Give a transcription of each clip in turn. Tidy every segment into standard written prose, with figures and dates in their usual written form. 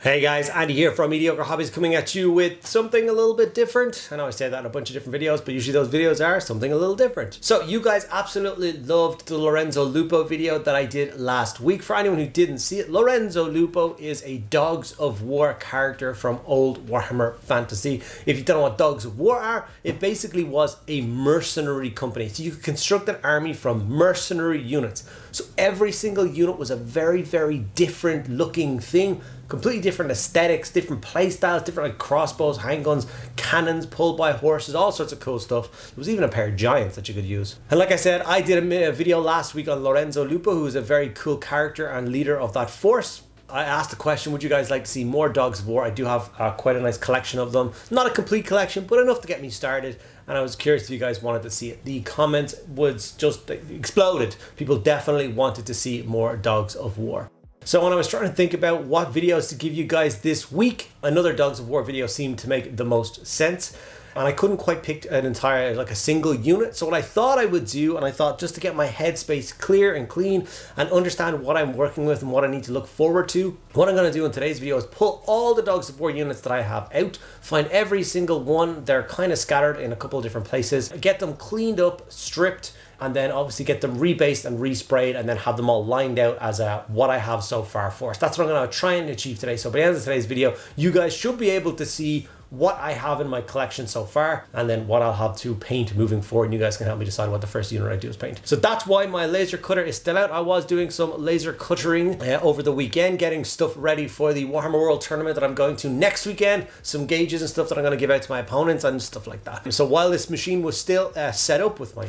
Hey guys, Andy here from Mediocre Hobbies coming at you with something a little bit different. I know I say that in a bunch of different videos, but usually those videos are something a little different. So you guys absolutely loved the Lorenzo Lupo video that I did last week. For anyone who didn't see it, Lorenzo Lupo is a Dogs of War character from old Warhammer fantasy. If you don't know what Dogs of War are, it basically was a mercenary company. So you could construct an army from mercenary units. So every single unit was a very, very different looking thing. Completely different aesthetics, different play styles, different like crossbows, handguns, cannons pulled by horses, all sorts of cool stuff. There was even a pair of giants that you could use. And like I said, I did a video last week on Lorenzo Lupo, who is a very cool character and leader of that force. I asked the question, would you guys like to see more Dogs of War? I do have quite a nice collection of them. Not a complete collection, but enough to get me started. And I was curious if you guys wanted to see it. The comments was just exploded. People definitely wanted to see more Dogs of War. So when I was trying to think about what videos to give you guys this week, another Dogs of War video seemed to make the most sense. And I couldn't quite pick an entire, like a single unit. So what I thought I would do, and I thought just to get my headspace clear and clean and understand what I'm working with and what I need to look forward to, what I'm going to do in today's video is pull all the Dogs of War units that I have out, find every single one. They're kind of scattered in a couple of different places, get them cleaned up, stripped, and then obviously get them rebased and resprayed and then have them all lined out as what I have so far for us. That's what I'm going to try and achieve today. So by the end of today's video, you guys should be able to see what I have in my collection so far and then what I'll have to paint moving forward, and you guys can help me decide what the first unit I do is paint. So that's why my laser cutter is still out. I was doing some laser cuttering over the weekend, getting stuff ready for the Warhammer World Tournament that I'm going to next weekend, some gauges and stuff that I'm going to give out to my opponents and stuff like that. So while this machine was still set up with my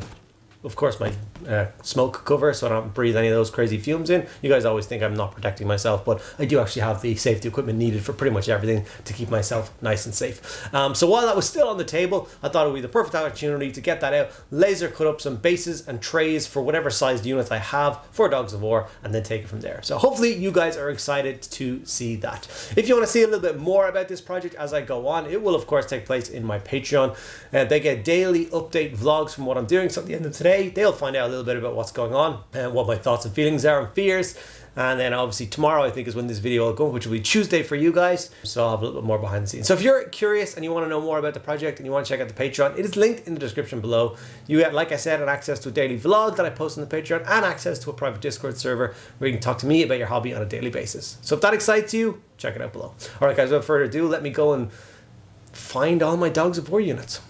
smoke cover so I don't breathe any of those crazy fumes in. You guys always think I'm not protecting myself, but I do actually have the safety equipment needed for pretty much everything to keep myself nice and safe. So while that was still on the table, I thought it would be the perfect opportunity to get that out, laser cut up some bases and trays for whatever sized units I have for Dogs of War, and then take it from there. So hopefully you guys are excited to see that. If you want to see a little bit more about this project as I go on, it will of course take place in my Patreon. They get daily update vlogs from what I'm doing. So at the end of today, they'll find out a little bit about what's going on and what my thoughts and feelings are and fears. And then obviously tomorrow I think is when this video will go, which will be Tuesday for you guys. So I'll have a little bit more behind the scenes. So if you're curious and you want to know more about the project and you want to check out the Patreon, it is linked in the description below. You get, like I said, an access to a daily vlog that I post on the Patreon and access to a private Discord server where you can talk to me about your hobby on a daily basis. So if that excites you, check it out below. All right guys, without further ado, let me go and find all my Dogs of War units.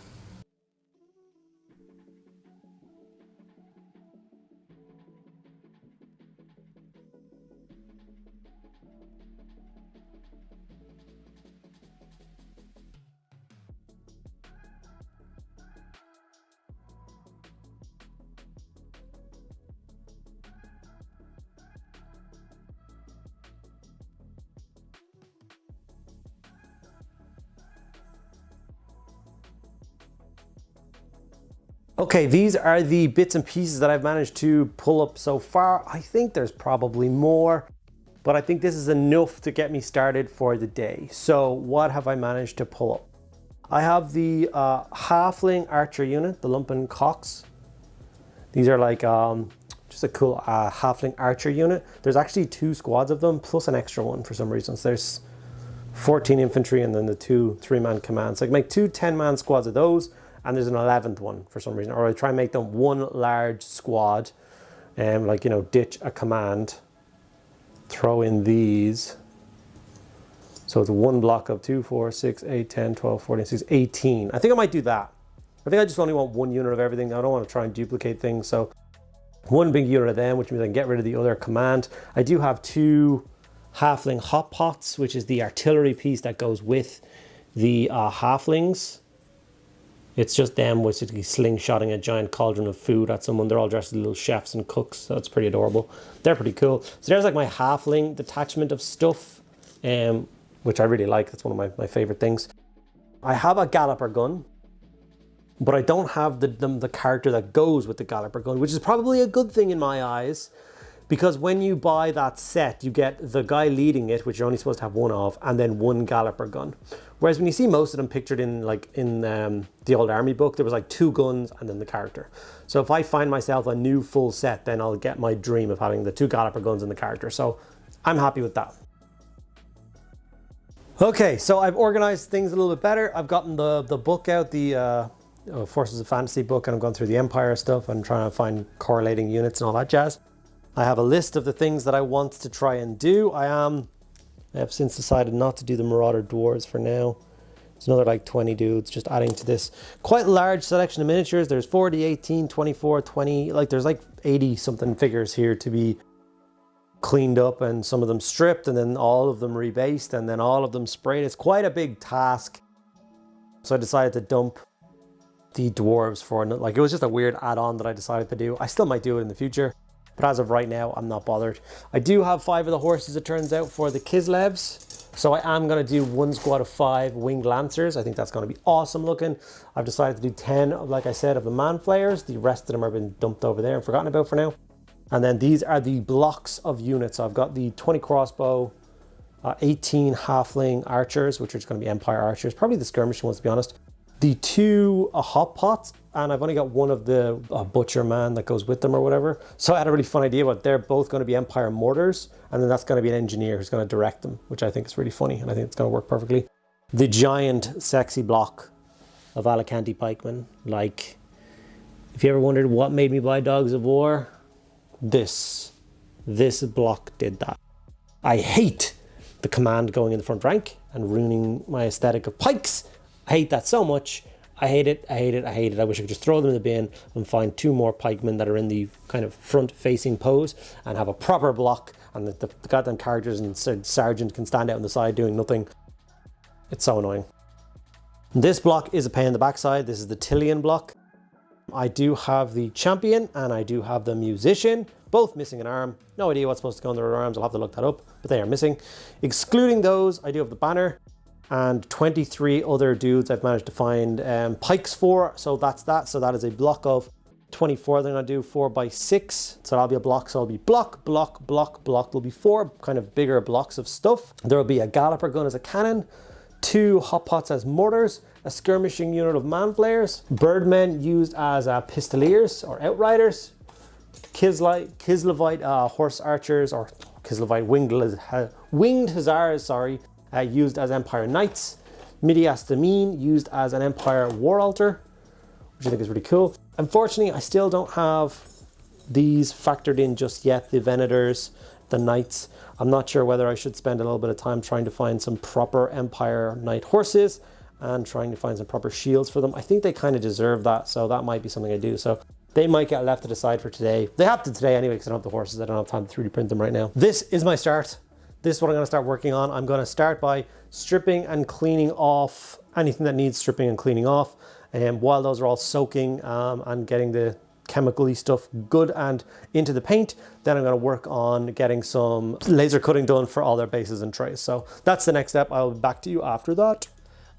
Okay, these are the bits and pieces that I've managed to pull up so far. I think there's probably more, but I think this is enough to get me started for the day. So what have I managed to pull up? I have the Halfling Archer unit, the Lumpen Cocks. These are like just a cool Halfling Archer unit. There's actually 2 squads of them, plus an extra one for some reason. So there's 14 infantry and then the 2 3-man commands. So I can make 2 10-man squads of those. And there's an 11th one for some reason, or I try and make them one large squad, like, you know, ditch a command, throw in these. So it's one block of 2, 4, 6, 8, 10, 12, 14, 16, 18. I think I might do that. I think I just only want one unit of everything. I don't want to try and duplicate things. So one big unit of them, which means I can get rid of the other command. I do have 2 Halfling Hot Pots, which is the artillery piece that goes with the Halflings. It's just them basically slingshotting a giant cauldron of food at someone. They're all dressed as little chefs and cooks, so it's pretty adorable. They're pretty cool. So there's like my halfling detachment of stuff, which I really like. That's one of my favorite things. I have a galloper gun, but I don't have the character that goes with the galloper gun, which is probably a good thing in my eyes, because when you buy that set, you get the guy leading it, which you're only supposed to have one of, and then one galloper gun. Whereas when you see most of them pictured in the old army book, there was like 2 guns and then the character. So if I find myself a new full set, then I'll get my dream of having the 2 galloper guns and the character. So I'm happy with that. Okay, so I've organized things a little bit better. I've gotten the book out, the Forces of Fantasy book, and I'm going through the Empire stuff and trying to find correlating units and all that jazz. I have a list of the things that I want to try and do. I have since decided not to do the Marauder Dwarves for now. It's another like 20 dudes, just adding to this quite large selection of miniatures. There's 40, 18, 24, 20, like there's like 80 something figures here to be cleaned up, and some of them stripped, and then all of them rebased, and then all of them sprayed. It's quite a big task. So I decided to dump the dwarves for, like, it was just a weird add-on that I decided to do. I still might do it in the future, but as of right now, I'm not bothered. I do have 5 of the horses, it turns out, for the Kislevs. So I am going to do 1 squad of 5 winged lancers. I think that's going to be awesome looking. I've decided to do 10, like I said, of the man flayers. The rest of them have been dumped over there and forgotten about for now. And then these are the blocks of units. So I've got the 20 crossbow, 18 halfling archers, which are just going to be Empire archers, probably the skirmishing ones to be honest. The 2 hot pots, and I've only got 1 of the butcher man that goes with them or whatever. So I had a really fun idea, but they're both going to be Empire mortars, and then that's going to be an engineer who's going to direct them, which I think is really funny, and I think it's going to work perfectly. The giant sexy block of Alicante pikemen. Like, if you ever wondered what made me buy Dogs of War, this block did that. I hate the command going in the front rank and ruining my aesthetic of pikes. I hate that so much. I hate it. I hate it. I hate it. I wish I could just throw them in the bin and find 2 more pikemen that are in the kind of front facing pose and have a proper block, and the goddamn characters and sergeant can stand out on the side doing nothing. It's so annoying. This block is a pain in the backside. This is the Tillian block. I do have the champion and I do have the musician, both missing an arm. No idea what's supposed to go on their arms. I'll have to look that up, but they are missing. Excluding those, I do have the banner and 23 other dudes I've managed to find pikes for. So that's that. So that is a block of 24. Then I'll do 4 by 6. So that'll be a block. So it'll be block, block, block, block. There'll be 4 kind of bigger blocks of stuff. There'll be a galloper gun as a cannon, 2 hot pots as mortars, a skirmishing unit of man flayers, birdmen used as pistoliers or outriders, Kislevite horse archers, or Kislevite winged hussars, sorry, used as Empire Knights, Midiastamine used as an Empire War Altar, which I think is really cool. Unfortunately, I still don't have these factored in just yet, the Venators, the Knights. I'm not sure whether I should spend a little bit of time trying to find some proper Empire Knight horses and trying to find some proper shields for them. I think they kind of deserve that, so that might be something I do. So they might get left to the side for today. They have to today anyway because I don't have the horses. I don't have time to 3D print them right now. This is my start. This is what I'm going to start working on. I'm going to start by stripping and cleaning off anything that needs stripping and cleaning off. And while those are all soaking and getting the chemically stuff good and into the paint, then I'm going to work on getting some laser cutting done for all their bases and trays. So that's the next step. I'll be back to you after that.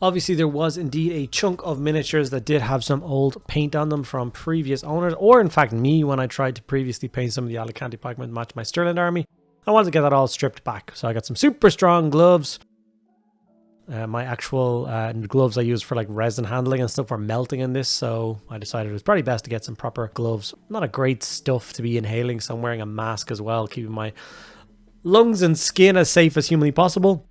Obviously, there was indeed a chunk of miniatures that did have some old paint on them from previous owners, or in fact me when I tried to previously paint some of the Alicante pikemen to match my Stirland army. I wanted to get that all stripped back. So I got some super strong gloves. My actual gloves I used for like resin handling and stuff were melting in this, so I decided it was probably best to get some proper gloves. Not a great stuff to be inhaling, so I'm wearing a mask as well, keeping my lungs and skin as safe as humanly possible.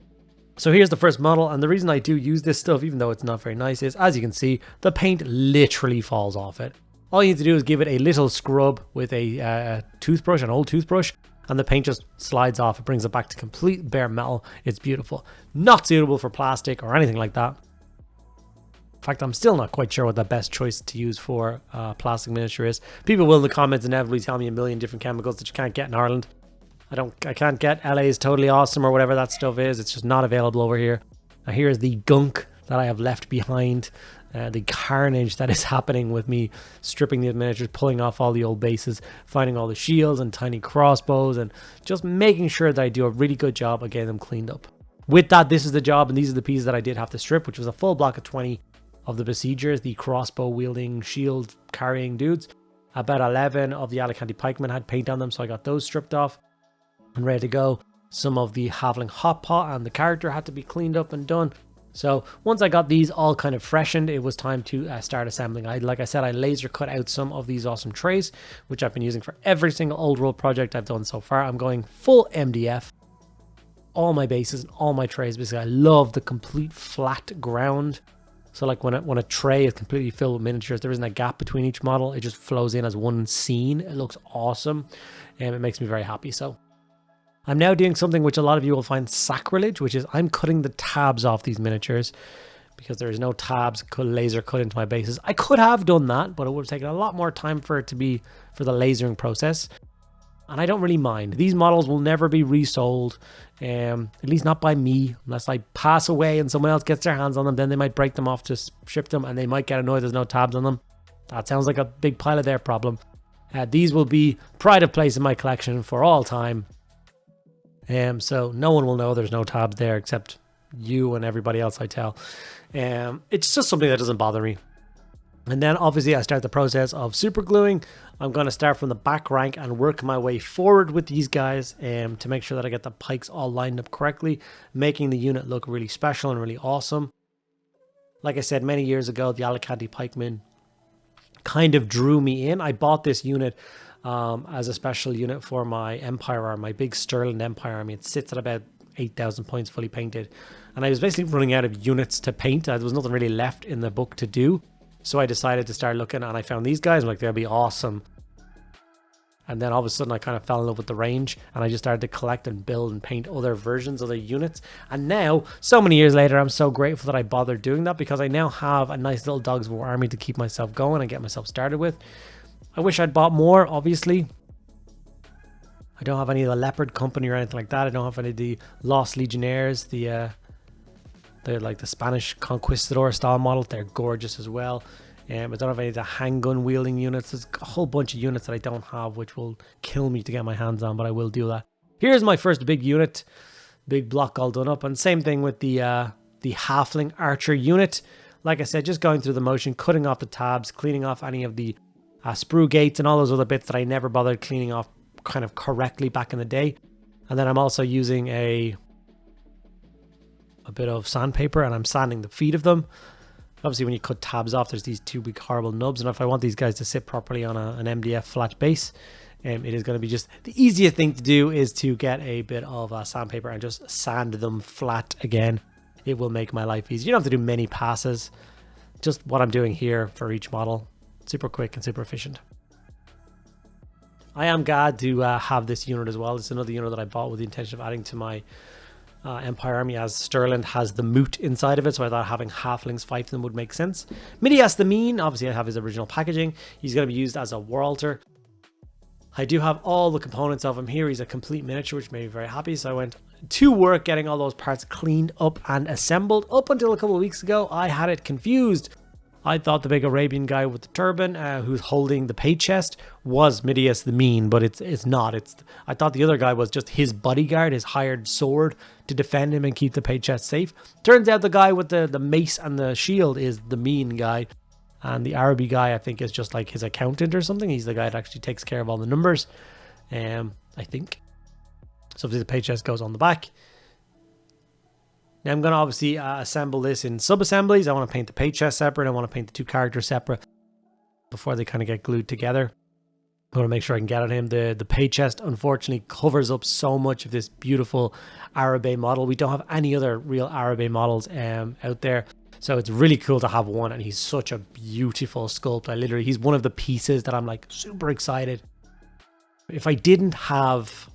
So here's the first model, and the reason I do use this stuff, even though it's not very nice, is as you can see, the paint literally falls off it. All you need to do is give it a little scrub with a toothbrush, an old toothbrush, and the paint just slides off. It brings it back to complete bare metal. It's beautiful. Not suitable for plastic or anything like that. In fact, I'm still not quite sure what the best choice to use for plastic miniature is. People will in the comments inevitably tell me a million different chemicals that you can't get in Ireland. I can't get LA's Totally Awesome or whatever that stuff is. It's just not available over here. Now here's the gunk that I have left behind. The carnage that is happening with me stripping these miniatures, pulling off all the old bases, finding all the shields and tiny crossbows, and just making sure that I do a really good job of getting them cleaned up. With that, this is the job, and these are the pieces that I did have to strip, which was a full block of 20 of the besiegers, the crossbow wielding, shield carrying dudes. About 11 of the Alicante pikemen had paint on them, so I got those stripped off and ready to go. Some of the halfling hot pot and the character had to be cleaned up and done. So once I got these all kind of freshened, it was time to start assembling. Like I said, I laser cut out some of these awesome trays, which I've been using for every single old world project I've done so far. I'm going full MDF. all my bases and all my trays. Basically, I love the complete flat ground. So like when a tray is completely filled with miniatures, there isn't a gap between each model. It just flows in as one scene. It looks awesome, and it makes me very happy. So I'm now doing something which a lot of you will find sacrilege, which is I'm cutting the tabs off these miniatures because there is no tabs laser cut into my bases. I could have done that, but it would have taken a lot more time for the lasering process. And I don't really mind. These models will never be resold, at least not by me, unless I pass away and someone else gets their hands on them. Then they might break them off to ship them, and they might get annoyed there's no tabs on them. That sounds like a big pile of their problem. These will be pride of place in my collection for all time. So no one will know there's no tabs there except you and everybody else I tell. It's just something that doesn't bother me. And then obviously I start the process of super gluing. I'm going to start from the back rank and work my way forward with these guys to make sure that I get the pikes all lined up correctly, making the unit look really special and really awesome. Like I said, many years ago, the Alicante pikemen kind of drew me in. I bought this unit as a special unit for my Empire Army, my big Sterling Empire Army. It sits at about 8,000 points fully painted. And I was basically running out of units to paint. There was nothing really left in the book to do. So I decided to start looking, and I found these guys. I'm like, they'll be awesome. And then all of a sudden I kind of fell in love with the range, and I just started to collect and build and paint other versions, other units. And now, so many years later, I'm so grateful that I bothered doing that, because I now have a nice little Dogs of War army to keep myself going and get myself started with. I wish I'd bought more, obviously. I don't have any of the Leopard Company or anything like that. I don't have any of the Lost Legionnaires, they're like the Spanish Conquistador style models. They're gorgeous as well. I don't have any of the handgun wielding units. There's a whole bunch of units that I don't have, which will kill me to get my hands on, but I will do that. Here's my first big unit, big block all done up. And same thing with the Halfling Archer unit. Like I said, just going through the motion, cutting off the tabs, cleaning off any of the sprue gates and all those other bits that I never bothered cleaning off kind of correctly back in the day. And then I'm also using a bit of sandpaper, and I'm sanding the feet of them. Obviously, when you cut tabs off, there's these two big horrible nubs, and if I want these guys to sit properly on an MDF flat base, it is going to be just the easiest thing to do is to get a bit of sandpaper and just sand them flat again. It will make my life easy. You don't have to do many passes. Just what I'm doing here for each model. Super quick and super efficient. I am glad to have this unit as well. It's another unit that I bought with the intention of adding to my Empire Army, as Sterling has the moot inside of it, so I thought having halflings fight them would make sense. Midias the Mean, obviously I have his original packaging. He's going to be used as a war altar. I do have all the components of him here. He's a complete miniature, which made me very happy, so I went to work getting all those parts cleaned up and assembled. Up until a couple of weeks ago, I had it confused. I thought the big Arabian guy with the turban who's holding the pay chest was Midias the Mean, but it's not. I thought the other guy was just his bodyguard, his hired sword to defend him and keep the pay chest safe. Turns out the guy with the mace and the shield is the Mean guy. And the Arabi guy, I think, is just like his accountant or something. He's the guy that actually takes care of all the numbers, I think. So the pay chest goes on the back. Now I'm going to obviously assemble this in sub-assemblies. I want to paint the pay chest separate. I want to paint the two characters separate before they kind of get glued together. I want to make sure I can get on him. The pay chest, unfortunately, covers up so much of this beautiful Arabe model. We don't have any other real Arabe models out there. So it's really cool to have one, and he's such a beautiful sculpt. He's one of the pieces that I'm like super excited. If I didn't have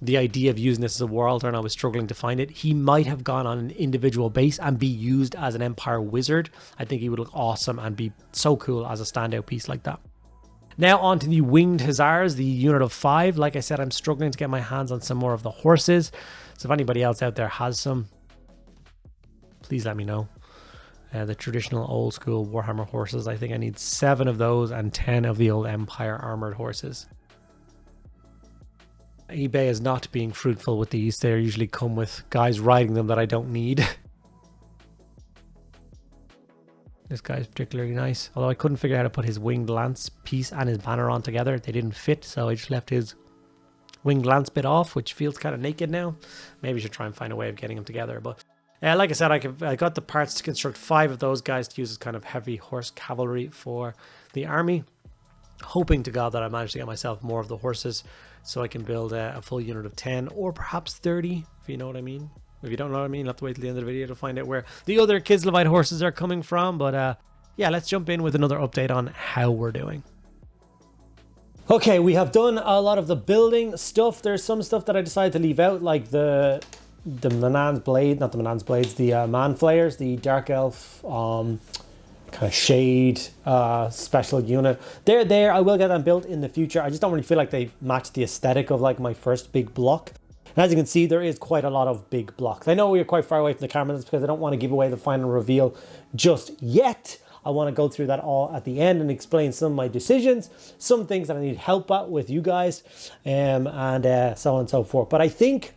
the idea of using this as a war altar and I was struggling to find it, he might have gone on an individual base and be used as an Empire Wizard. I think he would look awesome and be so cool as a standout piece like that. Now on to the Winged Hussars, the unit of 5. Like I said, I'm struggling to get my hands on some more of the horses. So if anybody else out there has some, please let me know. The traditional old school Warhammer horses. I think I need 7 of those and 10 of the old Empire armored horses. eBay is not being fruitful with these. They usually come with guys riding them that I don't need. This guy's particularly nice. Although I couldn't figure out how to put his winged lance piece and his banner on together. They didn't fit, so I just left his winged lance bit off, which feels kind of naked now. Maybe I should try and find a way of getting them together. But like I said, I got the parts to construct 5 of those guys to use as kind of heavy horse cavalry for the army. hoping to God that I manage to get myself more of the horses so I can build a full unit of 10 or perhaps 30, if you know what I mean. If you don't know what I mean, you'll have to wait till the end of the video to find out where the other Kislevite horses are coming from. But yeah, let's jump in with another update on how we're doing. Okay, we have done a lot of the building stuff. There's some stuff that I decided to leave out, like the Manan's Blade, not the Manan's Blades, the Man Flayers, the Dark Elf, kind of shade special unit. They're there. I will get them built in the future. I just don't really feel like they match the aesthetic of like my first big block. And as you can see, there is quite a lot of big blocks. I know we are quite far away from the camera. That's because I don't want to give away the final reveal just yet. I want to go through that all at the end and explain some of my decisions, some things that I need help at with you guys, and so on and so forth. But I think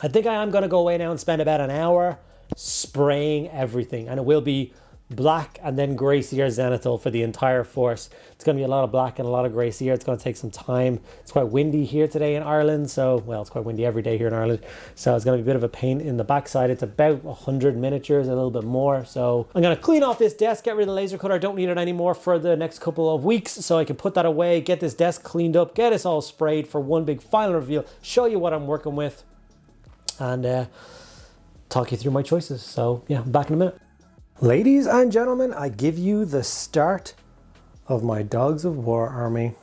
I am going to go away now and spend about an hour spraying everything. And it will be black and then grey seer zenithal for the entire force. It's going to be a lot of black and a lot of grey seer. It's going to take some time. It's quite windy here today in Ireland. So, well, it's quite windy every day here in Ireland. So it's going to be a bit of a pain in the backside. It's about 100 miniatures, a little bit more. So I'm going to clean off this desk, get rid of the laser cutter. I don't need it anymore for the next couple of weeks. So I can put that away, get this desk cleaned up, get us all sprayed for one big final reveal, show you what I'm working with, and talk you through my choices. So yeah, I'm back in a minute. Ladies and gentlemen, I give you the start of my Dogs of War army.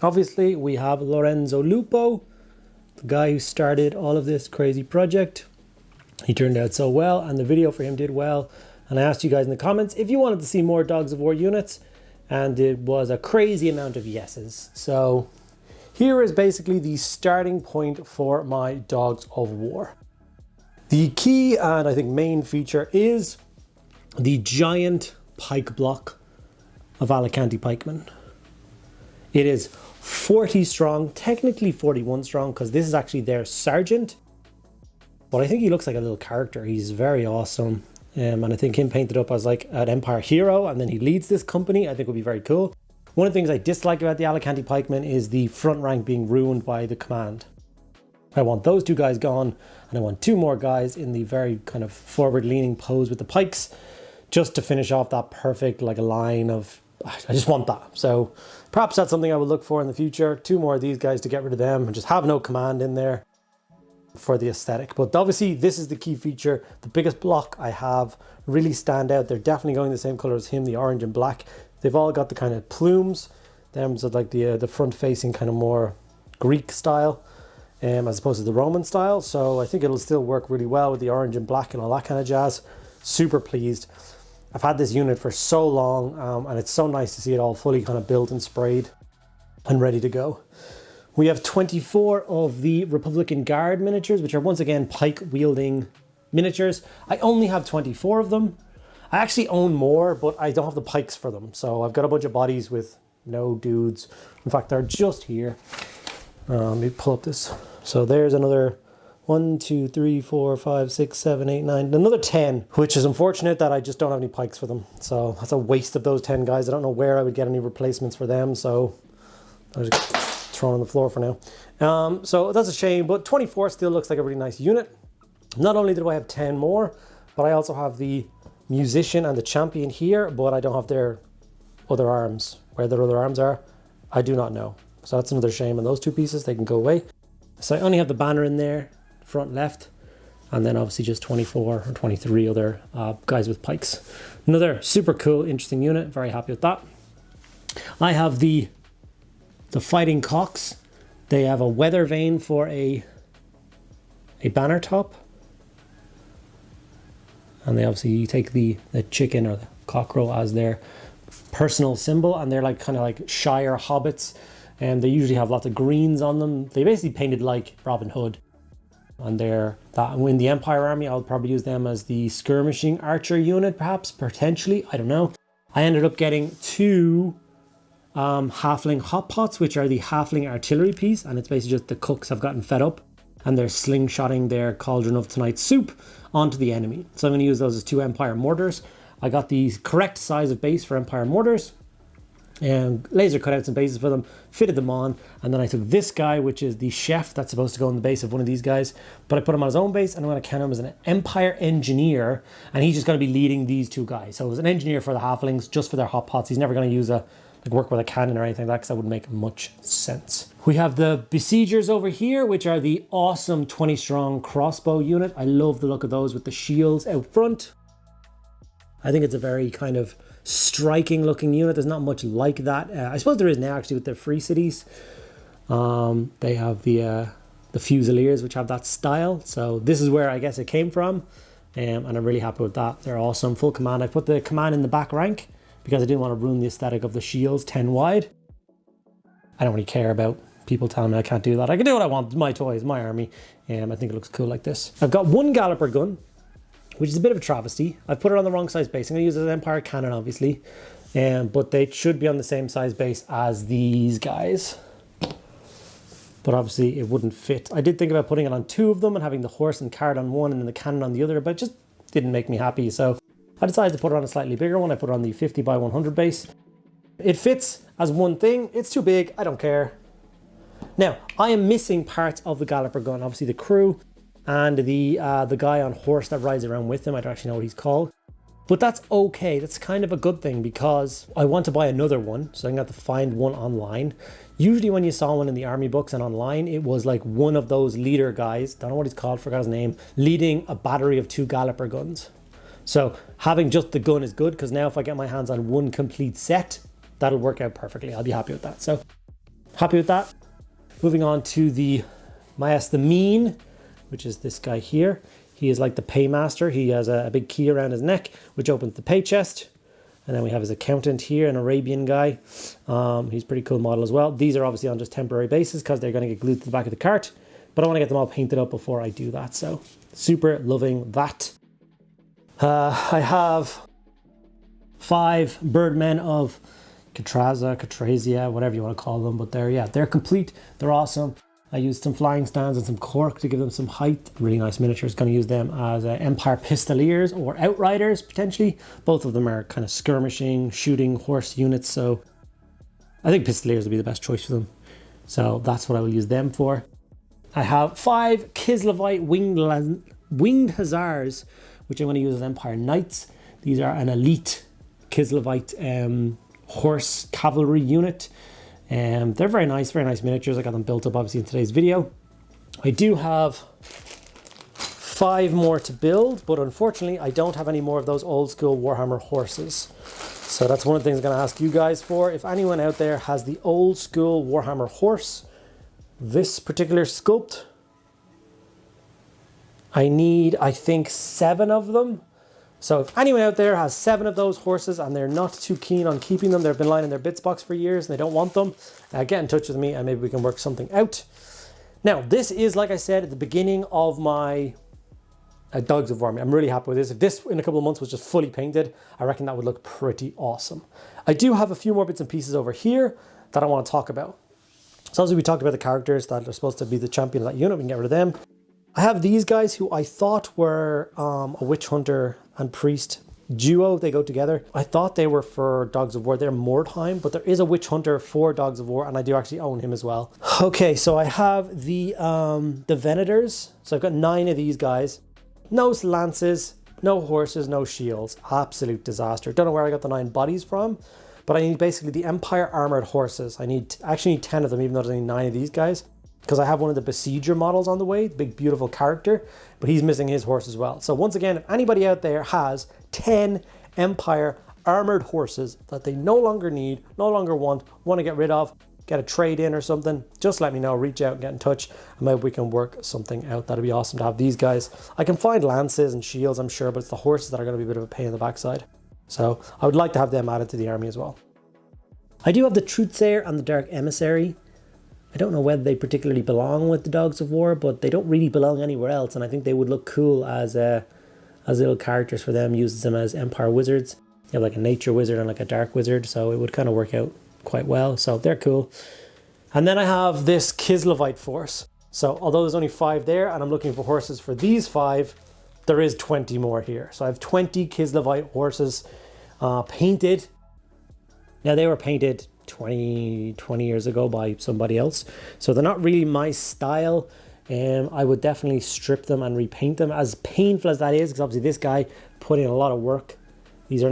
Obviously, we have Lorenzo Lupo, the guy who started all of this crazy project. He turned out so well, and the video for him did well. And I asked you guys in the comments if you wanted to see more Dogs of War units, and it was a crazy amount of yeses. So here is basically the starting point for my Dogs of War. The key and I think main feature is the giant pike block of Alicante pikemen. It is 40 strong, technically 41 strong, because this is actually their sergeant. But I think he looks like a little character. He's very awesome. And I think him painted up as like an Empire hero, and then he leads this company, I think would be very cool. One of the things I dislike about the Alicante pikemen is the front rank being ruined by the command. I want those two guys gone, and I want two more guys in the very kind of forward-leaning pose with the pikes, just to finish off that perfect like a line of, I just want that. So perhaps that's something I will look for in the future. Two more of these guys to get rid of them and just have no command in there for the aesthetic. But obviously this is the key feature. The biggest block I have really stand out. They're definitely going the same color as him, the orange and black. They've all got the kind of plumes, them so like the front facing kind of more Greek style, as opposed to the Roman style. So I think it'll still work really well with the orange and black and all that kind of jazz. Super pleased. I've had this unit for so long, and it's so nice to see it all fully kind of built and sprayed and ready to go. We have 24 of the Republican Guard miniatures, which are once again pike wielding miniatures. I only have 24 of them. I actually own more, but I don't have the pikes for them. So I've got a bunch of bodies with no dudes. In fact, they're just here. Let me pull up this. So there's another 1, 2, 3, 4, 5, 6, 7, 8, 9, another 10, which is unfortunate that I just don't have any pikes for them. So that's a waste of those 10 guys. I don't know where I would get any replacements for them. So I'll just throw it on the floor for now. So that's a shame, but 24 still looks like a really nice unit. Not only do I have 10 more, but I also have the musician and the champion here, but I don't have their other arms. Where their other arms are, I do not know. So that's another shame. And those two pieces, they can go away. So I only have the banner in there, front left, and then obviously just 24 or 23 other guys with pikes. Another super cool, interesting unit. Very happy with that. I have the Fighting Cocks. They have a weather vane for a banner top, and they obviously take the chicken or the cockerel as their personal symbol, and they're like kind of like Shire hobbits, and they usually have lots of greens on them. They basically painted like Robin Hood. And they're that in the Empire army, I'll probably use them as the skirmishing archer unit, perhaps, potentially. I don't know. I ended up getting two halfling hot pots, which are the halfling artillery piece, and it's basically just the cooks have gotten fed up and they're slingshotting their cauldron of tonight's soup onto the enemy. So I'm going to use those as two Empire mortars. I got the correct size of base for Empire mortars, and laser cutouts and bases for them, fitted them on, and then I took this guy, which is the chef that's supposed to go on the base of one of these guys, but I put him on his own base, and I'm going to count him as an Empire engineer, and he's just going to be leading these two guys. So it was an engineer for the halflings, just for their hot pots. He's never going to use a like work with a cannon or anything like that, because that wouldn't make much sense. We have the Besiegers over here, which are the awesome 20 strong crossbow unit. I love the look of those with the shields out front. I think it's a very kind of striking looking unit. There's not much like that. I suppose there is now actually with the free cities. They have the Fusiliers, which have that style. So this is where I guess it came from. And I'm really happy with that. They're awesome. Full command. I put the command in the back rank because I didn't want to ruin the aesthetic of the shields 10 wide. I don't really care about people telling me I can't do that. I can do what I want. My toys, my army. I think it looks cool like this. I've got one Galloper gun, which is a bit of a travesty. I've put it on the wrong size base. I'm going to use it as an Empire cannon, obviously. But they should be on the same size base as these guys. But obviously it wouldn't fit. I did think about putting it on two of them and having the horse and cart on one and then the cannon on the other, but it just didn't make me happy. So I decided to put it on a slightly bigger one. I put it on the 50 by 100 base. It fits as one thing. It's too big. I don't care. Now, I am missing parts of the Galloper gun. Obviously the crew and the guy on horse that rides around with him. I don't actually know what he's called. But that's okay. That's kind of a good thing because I want to buy another one. So I'm going to have to find one online. Usually when you saw one in the army books and online, it was like one of those leader guys, don't know what he's called, forgot his name, leading a battery of 2 Galloper guns. So having just the gun is good because now if I get my hands on one complete set, that'll work out perfectly. I'll be happy with that. So happy with that. Moving on to the Maes the Mean, which is this guy here. He is like the paymaster. He has a big key around his neck, which opens the pay chest. And then we have his accountant here, an Arabian guy. He's a pretty cool model as well. These are obviously on just temporary basis because they're going to get glued to the back of the cart. But I want to get them all painted up before I do that. So super loving that. I have 5 birdmen of Catrazia, whatever you want to call them. But they're complete. They're awesome. I used some flying stands and some cork to give them some height. Really nice miniatures. Going to use them as Empire Pistoliers or Outriders, potentially. Both of them are kind of skirmishing, shooting horse units. So I think Pistoliers would be the best choice for them. So that's what I will use them for. I have 5 Kislevite winged Hussars, which I'm going to use as Empire Knights. These are an elite Kislevite horse cavalry unit. They're very nice miniatures. I got them built up obviously in today's video. I do have 5 more to build, but unfortunately I don't have any more of those old school Warhammer horses. So that's one of the things I'm going to ask you guys for. If anyone out there has the old school Warhammer horse, this particular sculpt, I need, I think, 7 of them. So if anyone out there has 7 of those horses and they're not too keen on keeping them, they've been lying in their bits box for years and they don't want them, get in touch with me and maybe we can work something out. Now, this is, like I said, at the beginning of my Dogs of War. I'm really happy with this. If this in a couple of months was just fully painted, I reckon that would look pretty awesome. I do have a few more bits and pieces over here that I want to talk about. So obviously we talked about the characters that are supposed to be the champion of that unit. We can get rid of them. I have these guys who I thought were a witch hunter and priest duo. They go together. I thought they were for Dogs of War. They're Mordheim, but there is a witch hunter for Dogs of War, and I do actually own him as well. Okay, so I have the Venators. So I've got 9 of these guys. No lances, no horses, no shields. Absolute disaster. Don't know where I got the 9 bodies from, but I need basically the Empire armored horses. I actually need 10 of them, even though there's only 9 of these guys. Because I have one of the Besieger models on the way, big beautiful character, but he's missing his horse as well. So once again, if anybody out there has 10 Empire armored horses that they no longer need, no longer want to get rid of, get a trade in or something, just let me know, reach out and get in touch, and maybe we can work something out. That'd be awesome to have these guys. I can find lances and shields, I'm sure, but it's the horses that are going to be a bit of a pain in the backside. So I would like to have them added to the army as well. I do have the Truthsayer and the Dark Emissary. I don't know whether they particularly belong with the Dogs of War, but they don't really belong anywhere else, and I think they would look cool as little characters for them. Uses them as Empire Wizards. You have like a Nature Wizard and like a Dark Wizard, so it would kind of work out quite well. So they're cool. And then I have this Kislevite force. So although there's only 5 there, and I'm looking for horses for these 5, there is 20 more here. So I have 20 Kislevite horses painted. Now they were painted 20 years ago by somebody else, so they're not really my style. I would definitely strip them and repaint them, as painful as that is, because obviously this guy put in a lot of work These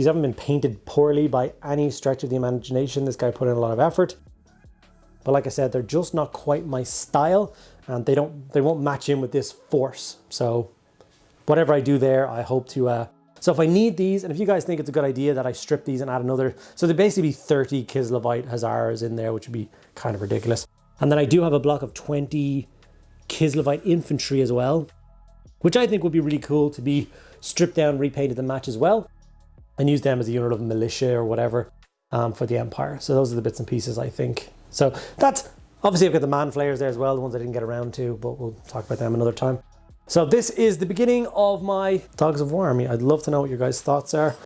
haven't been painted poorly by any stretch of the imagination. This guy put in a lot of effort. But like I said, they're just not quite my style, and they won't match in with this force. So whatever I do there, I hope to, so if I need these, and if you guys think it's a good idea that I strip these and add another, so there'd basically be 30 Kislevite Hussars in there, which would be kind of ridiculous. And then I do have a block of 20 Kislevite infantry as well, which I think would be really cool to be stripped down, repainted to match as well, and use them as a unit of militia or whatever for the Empire. So those are the bits and pieces, I think. So that's, obviously I've got the man flayers there as well, the ones I didn't get around to, but we'll talk about them another time. So this is the beginning of my Dogs of War army. I'd love to know what your guys' thoughts are.